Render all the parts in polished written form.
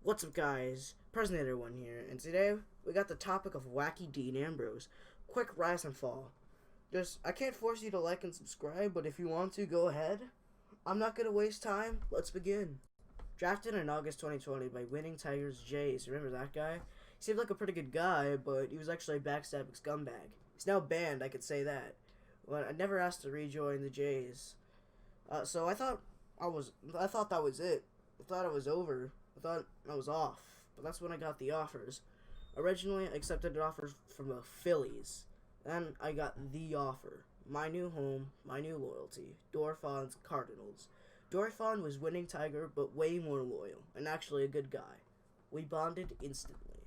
What's up, guys? President1 here, and today we got the topic of Wacky Dean Ambrose. Quick rise and fall. I can't force you to like and subscribe, but if you want to, go ahead. I'm not gonna waste time. Let's begin. Drafted in August 2020 by Winning Tigers Jays. Remember that guy? He seemed like a pretty good guy, but he was actually a backstabbing scumbag. He's now banned, I could say that. But I never asked to rejoin the Jays. So I thought that was it. I thought it was over. I thought I was off, but that's when I got the offers. Originally, I accepted an offer from the Phillies. Then I got the offer. My new home, my new loyalty. Dorfond's Cardinals. Dorfond was Winning Tiger, but way more loyal, and actually a good guy. We bonded instantly.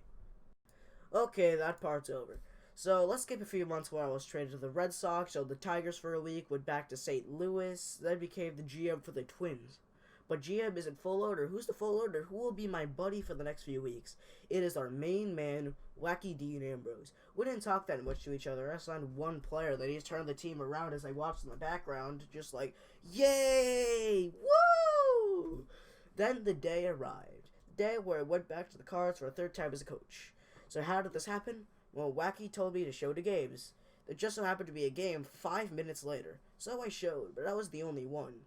Okay, that part's over. So let's skip a few months where I was traded to the Red Sox, showed the Tigers for a week, went back to St. Louis, then became the GM for the Twins. But GM isn't full order. Who's the full order? Who will be my buddy for the next few weeks? It is our main man, Wacky Dean Ambrose. We didn't talk that much to each other. I signed one player that he's turned the team around as I watched in the background, just like, yay! Woo! Then the day arrived. The day where I went back to the Cards for a third time as a coach. So how did this happen? Well, Wacky told me to show the games. There just so happened to be a game 5 minutes later. So I showed, but I was the only one.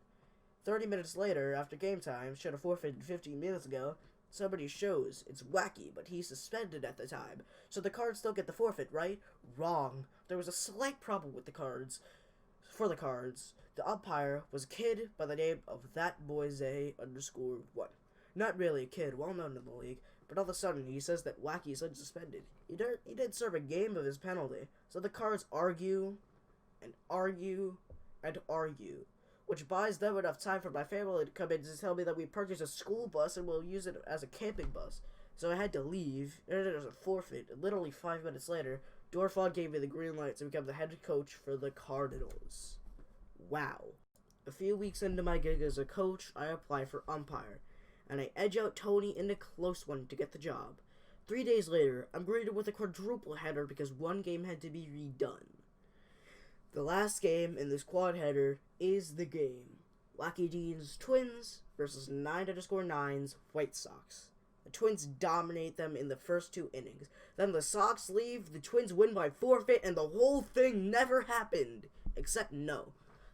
30 minutes later, after game time, should have forfeited 15 minutes ago, somebody shows it's Wacky, but he's suspended at the time. So the Cards still get the forfeit, right? Wrong. There was a slight problem with the Cards. For the Cards, the umpire was a kid by the name of ThatBoyZay_1. Not really a kid, well known in the league, but all of a sudden he says that Wacky is unsuspended. He did serve a game of his penalty. So the Cards argue, and argue, and argue, which buys them enough time for my family to come in to tell me that we purchased a school bus and we'll use it as a camping bus. So I had to leave, and there was a forfeit. And literally 5 minutes later, Dorfond gave me the green light to become the head coach for the Cardinals. Wow. A few weeks into my gig as a coach, I apply for umpire, and I edge out Tony in a close one to get the job. 3 days later, I'm greeted with a quadruple header because one game had to be redone. The last game in this quad header is the game. Wacky Dean's Twins versus 9_9's White Sox. The Twins dominate them in the first 2 innings. Then the Sox leave, the Twins win by forfeit, and the whole thing never happened. Except no.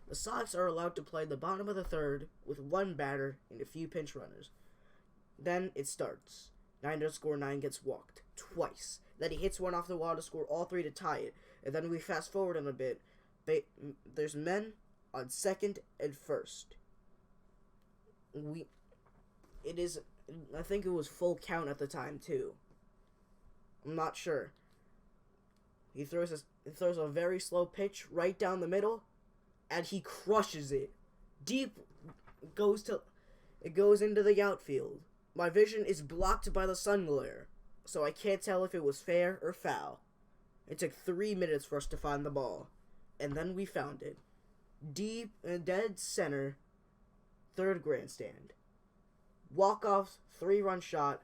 The Sox are allowed to play the bottom of the third with one batter and a few pinch runners. Then it starts. 9_9 gets walked twice. Then he hits one off the wall to score all 3 to tie it. And then we fast forward in a bit. There's men on second and first. I think it was full count at the time too. I'm not sure. He throws a very slow pitch right down the middle, and he crushes it. Deep it goes into the outfield. My vision is blocked by the sun glare, so I can't tell if it was fair or foul. It took 3 minutes for us to find the ball. And then we found it. Deep in dead center, third grandstand. Walk-off 3-run shot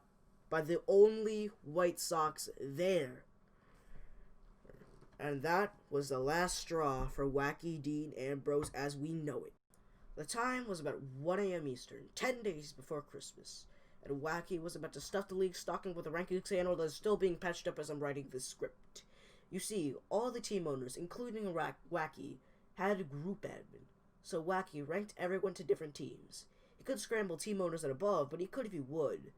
by the only White Sox there. And that was the last straw for Wacky Dean Ambrose as we know it. The time was about 1 a.m. Eastern, 10 days before Christmas. And Wacky was about to stuff the league stocking with a ranking scandal that is still being patched up as I'm writing this script. You see, all the team owners, including Wacky, had a group admin, so Wacky ranked everyone to different teams. He could scramble team owners and above, but he could if he would.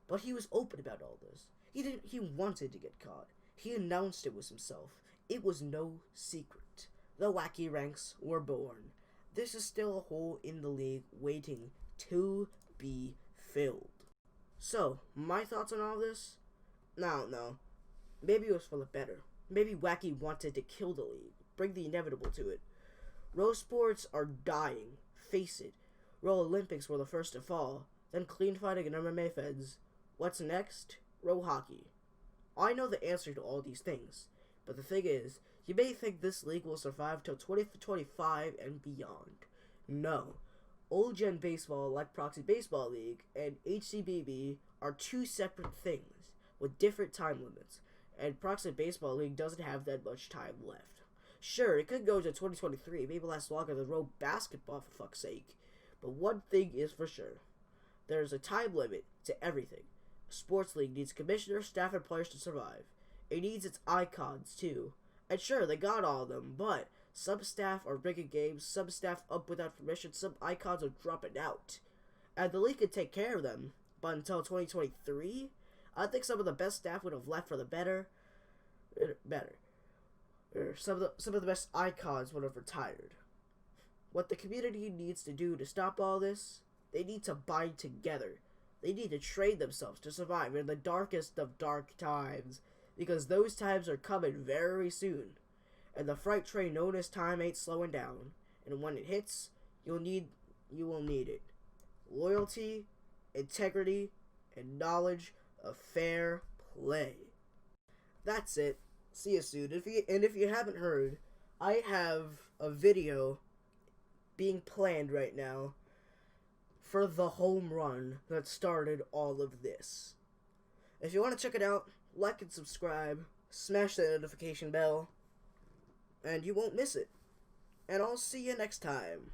But he was open about all this. He wanted to get caught. He announced it was himself. It was no secret. The Wacky ranks were born. This is still a hole in the league waiting to be filled. So, my thoughts on all this? No. Maybe it was for the better. Maybe Wacky wanted to kill the league, bring the inevitable to it. Rose sports are dying, face it. Row Olympics were the first to fall, then clean fighting and MMA feds. What's next? Row hockey. I know the answer to all these things, but the thing is, you may think this league will survive till 2025 and beyond. No. Old Gen Baseball, like Proxy Baseball League, and HCBB are 2 separate things, with different time limits. And Proxy Baseball League doesn't have that much time left. Sure, it could go to 2023, maybe last longer than Row Basketball for fuck's sake. But one thing is for sure. There's a time limit to everything. sports league needs commissioners, staff, and players to survive. It needs its icons, too. And sure, they got all of them, but some staff are rigging games, some staff up without permission, some icons are dropping out. And the league could take care of them, but until 2023, I think some of the best staff would have left for the better. Some of the best icons would have retired. What the community needs to do to stop all this, they need to bind together. They need to train themselves to survive in the darkest of dark times, because those times are coming very soon. And the freight train known as time ain't slowing down. And when it hits, you will need it. Loyalty, integrity, and knowledge of fair play. That's it. See you soon. If you haven't heard, I have a video being planned right now for the home run that started all of this. If you want to check it out, like and subscribe, smash that notification bell, and you won't miss it. And I'll see you next time.